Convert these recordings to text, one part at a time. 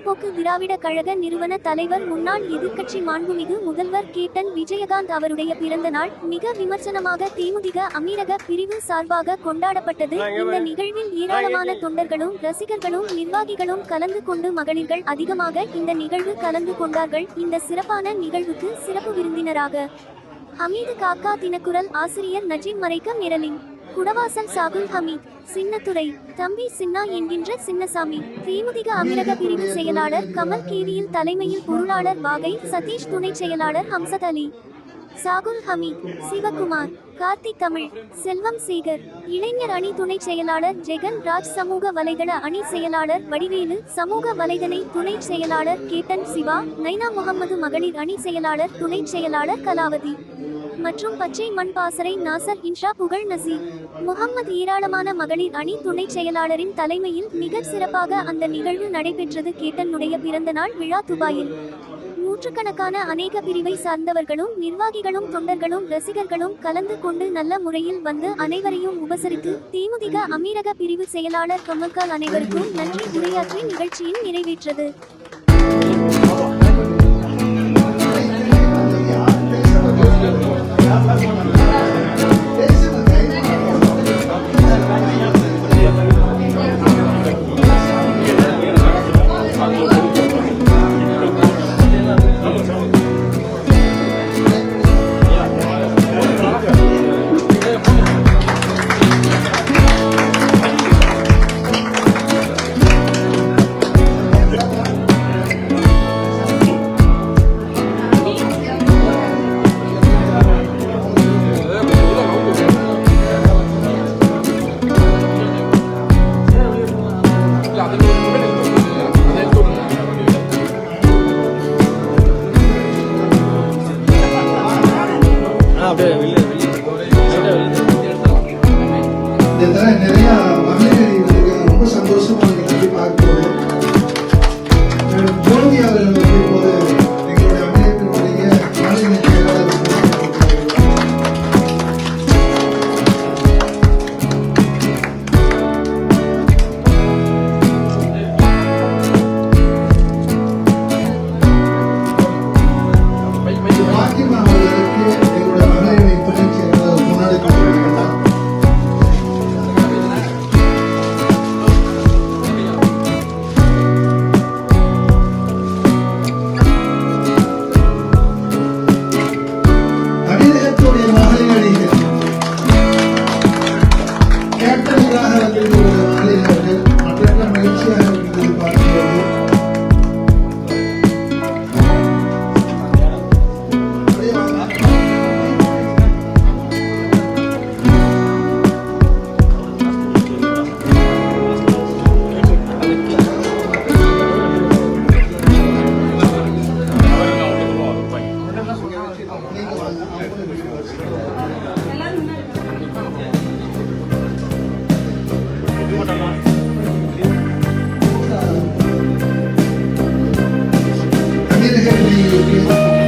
முற்போக்கு திராவிட கழக நிறுவன தலைவர் முன்னாள் எதிர்க்கட்சி மாண்புமிகு முதல்வர் கேப்டன் விஜயகாந்த் அவருடைய பிறந்த நாள் மிக விமர்சனமாக தேமுதிக அமீரக பிரிவு சார்பாக கொண்டாடப்பட்டது. இந்த நிகழ்வில் ஏராளமான தொண்டர்களும் ரசிகர்களும் நிர்வாகிகளும் கலந்து கொண்டு மகளிர்கள் அதிகமாக இந்த நிகழ்வு கலந்து கொண்டார்கள். இந்த சிறப்பான நிகழ்வுக்கு சிறப்பு விருந்தினராக ஹமீது காக்கா தினக்குரல் ஆசிரியர் நஜீம் மறைக்க மிரலின் குடவாசல் சாகுல் ஹமீத் சின்னத்துறை தம்பி சின்னா என்கின்ற சின்னசாமி தேமுதிக அமீரக பிரிவு செயலாளர் கமல் கேவியில் தலைமையில் பொருளாளர் வாகை சதீஷ் துணை செயலாளர் ஹம்சத் அலி சாகுல் ஹமீத் சிவகுமார் கார்த்திக் தமிழ் செல்வம் சேகர் இளைஞர் அணி துணை செயலாளர் ஜெகன் ராஜ் சமூக வலைதள அணி செயலாளர் வடிவேலு சமூக வலைதளை துணை செயலாளர் கேப்டன் சிவா நைனா முகமது மகளிர் அணி செயலாளர் துணை செயலாளர் கலாவதி மற்றும் பச்சை மண் பாசறை நாசர் இன்ஷா புகழ் நசீர் முகம்மது ஏராளமான மகளிர் அணி துணை செயலாளரின் தலைமையில் மிக சிறப்பாக அந்த நிகழ்வு நடைபெற்றது. கேப்டனுடைய பிறந்த நாள் விழா துபாயில் நூற்றுக்கணக்கான அநேக பிரிவை சார்ந்தவர்களும் நிர்வாகிகளும் தொண்டர்களும் ரசிகர்களும் கலந்து கொண்டு நல்ல முறையில் வந்து அனைவரையும் உபசரித்து தேமுதிக அமீரக பிரிவு செயலாளர் கமல்கால் அனைவருக்கும் நன்றி உரையாற்றி நிகழ்ச்சியில் நிறைவேற்றது. நிறைய மகளிர் ரொம்ப சந்தோஷமா பார்க்கும்போது ஜோதி அவர்கள் இப்போது எங்களுடைய அமைப்பினுடைய மாநில செயலாளர் பாக்கிமா அவர்களுக்கு எங்களுடைய மகளிரணி துணை செயலாளர் முன்னாடி கொண்டிருக்கிறார். கேப்டனுக்காக வந்திருக்கிற மகளிர்கள் மற்ற மகிழ்ச்சியாக இருந்தது பார்க்கும்போது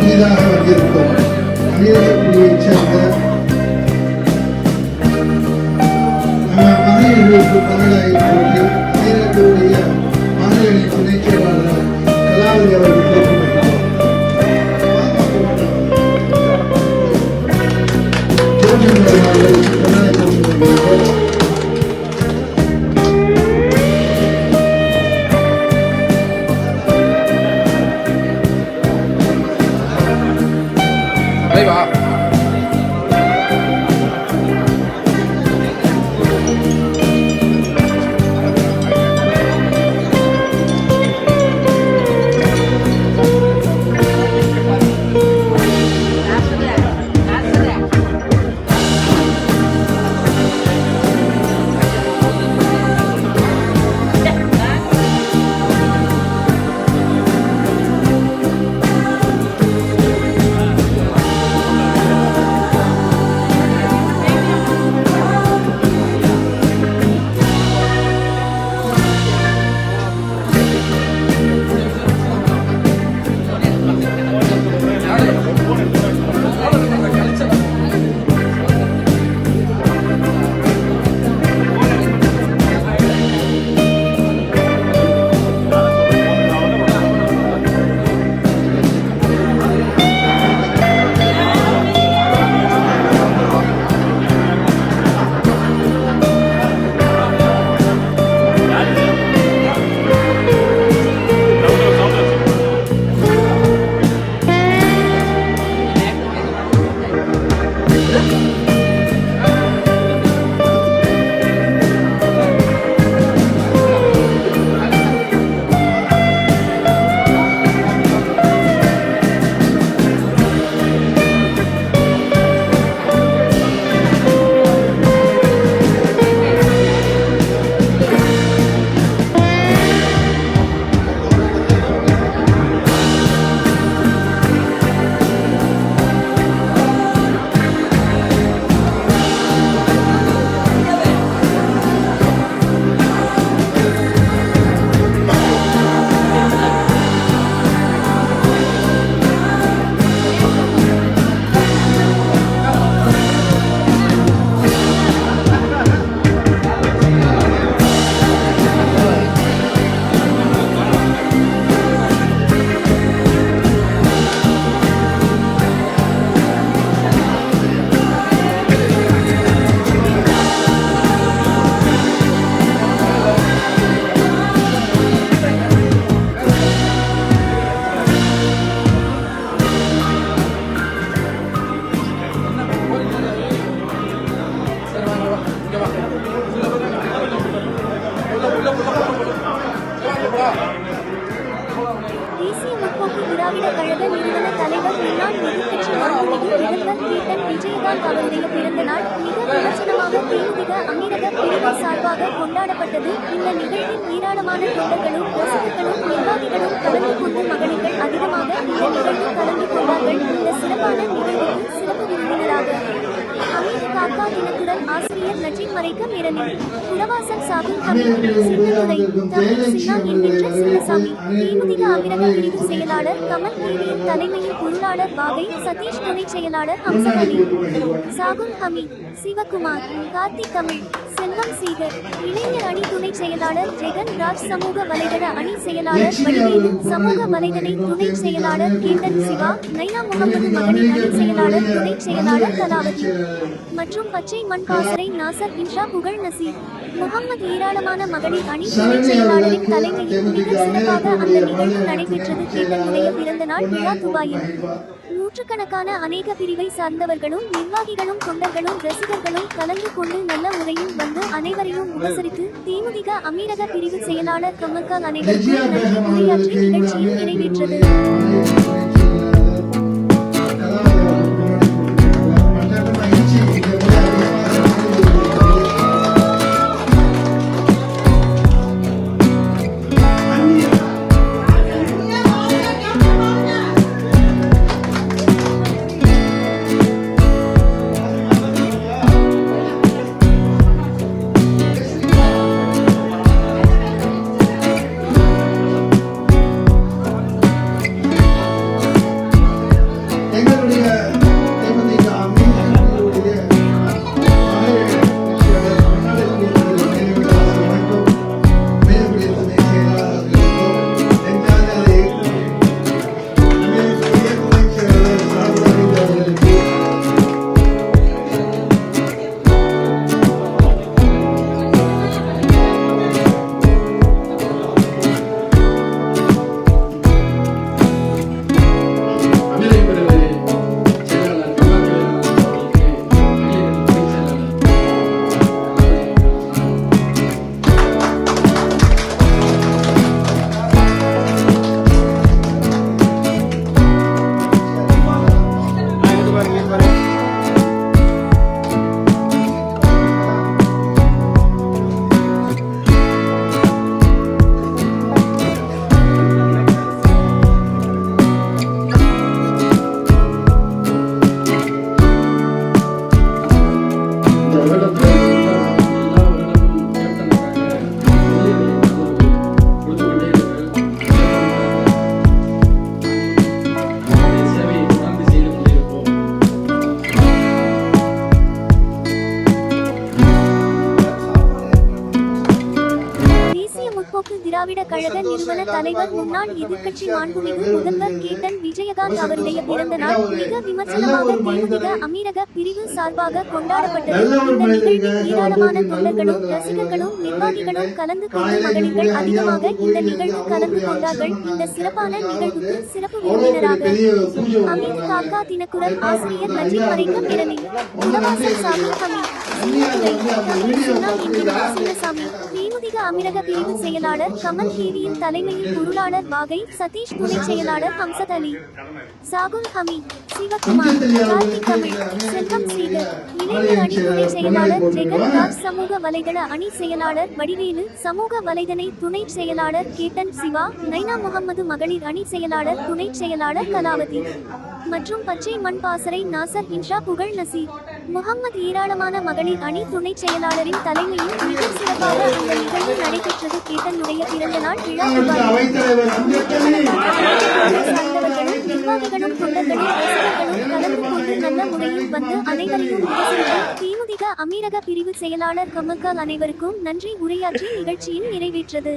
புதிதாக வந்திருக்கும் அமீரக பிரிவைச் சேர்ந்த மகளிர்களுக்கு பதிலாகி போட்டி அமீரகத்துடைய மகளிரணி துணை செயலாளர் கலாவதி அவர்களுக்கு கொண்டாடப்பட்டது. இந்த நிகழ்வில் ஏராளமான தொண்டர்களும் ரசிகர்களும் நிர்வாகிகளும் கலந்து கொண்டு மகளிர்கள் அதிகமாக இந்த நிகழ்வில் கலந்து கொண்டார்கள். இந்த சிறப்பான நிகழ்வுக்கு சிறப்பு விருந்தினராக அமீர் காக்கா தினக்குரல் ஆசிரியர் நஜீப் மறைக்க மிரணி குடவாசல் சாகுல் ஹமீத் சின்னத்துறை தமிழ் சின்னா என்கின்ற சின்னசாமி தேமுதிக அமீரக பிரிவு செயலாளர் கமல் டிவியின் தலைமையில் பொருளாளர் பாகை சதீஷ் துணை செயலாளர் ஹம்சத் அலி சாகுல் ஹமீத் சிவகுமார் கார்த்திக் தமிழ் செல்வம் சீகர் இளைஞர் அணி துணை செயலாளர் ஜெகன் ராஜ் சமூக வலைதள அணி செயலாளர் வடிவேலு சமூக வலைதளை துணை செயலாளர் கேட்டன் சிவா நைனா முகமது மகளிர் அணி செயலாளர் துணை செயலாளர் கலாவதி மற்றும் பச்சை மண் பாசறை நாசர் இன்ஷா புகழ் நசீர் முகமது ஏராளமான மகளிர் அணி துணை செயலாளரின் தலைமையில் மிக சிறப்பாக அந்த நிகழ்வு நடைபெற்றது. கேட்டனுடைய பிறந்த நாள் விழா துபாயில் நூற்றுக்கணக்கான அநேக பிரிவை சார்ந்தவர்களும் நிர்வாகிகளும் தொண்டர்களும் ரசிகர்களும் கலந்து கொண்டு நல்ல முறையில் வந்து அனைவரையும் உபசரித்து தேமுதிக அமீரக பிரிவு செயலாளர் கமல்கால் அனைவருக்கும் நன்றி உரையாற்றி நிகழ்ச்சியில் நிறைவேற்றது. திராவிட கழக நிறுவன தலைவர் முன்னாள் எதிர்க்கட்சி மாண்புமிகு முதல்வர் கேட்டன் விஜயகாந்த் அவருடைய பிறந்த நாள் மிக விமர்சனமாக தேமுதிக அமீரக பிரிவு சார்பாக கொண்டாடப்பட்டது. இந்த நிகழ்வில் ஏராளமான தொண்டர்களும் ரசிகர்களும் நிர்வாகிகளும் கலந்து கொண்டு மகளிர்கள் அதிகமாக இந்த நிகழ்வு கலந்து கொண்டார்கள். இந்த சிறப்பான நிகழ்வுக்கு சிறப்பு விருந்தினராக அமீர் காக்கா தினக்குரல் ஆசிரியர் நஜீப் மறைக்க மிரணி குடவாசல் சாகுல் ஹமீத் சின்னசாமி தேமுதிக அமீரக பிரிவு செயலாளர் கமல் டிவியின் தலைமையில் பொருளாளர் பாகை சதீஷ் துணை செயலாளர் ஹம்சத் அலி சாகுல் ஹமீத் சிவகுமார் கார்த்திக் தமிழ் செல்வம் சீகர் இளைஞர் அணி துணை செயலாளர் ஜெகன் ராஜ் சமூக வலைதள அணி செயலாளர் வடிவேலு சமூக வலைதளை துணை செயலாளர் கேட்டன் சிவா நைனா முகமது மகளிர் அணி செயலாளர் துணை செயலாளர் கலாவதி மற்றும் பச்சை மண் பாசறை நாசர் இன்ஷா புகழ் நசீர் முகமது ஏராளமான மகளிர் அணி துணை செயலாளரின் தலைமையில் மிக சிறப்பாக அந்த நிகழ்வு நடைபெற்றது. கேட்டனுடைய பிறந்த நாள் விழா சார்ந்தவர்களும் நிர்வாகிகளும் தொண்டர்களும் ரசிகர்களும் கலந்து கொண்டு நல்ல முறையில் வந்து அனைவரையும் உபசரித்து தேமுதிக அமீரக பிரிவு செயலாளர் கமல்கால் அனைவருக்கும் நன்றி உரையாற்றி நிகழ்ச்சியில் நிறைவேற்றது.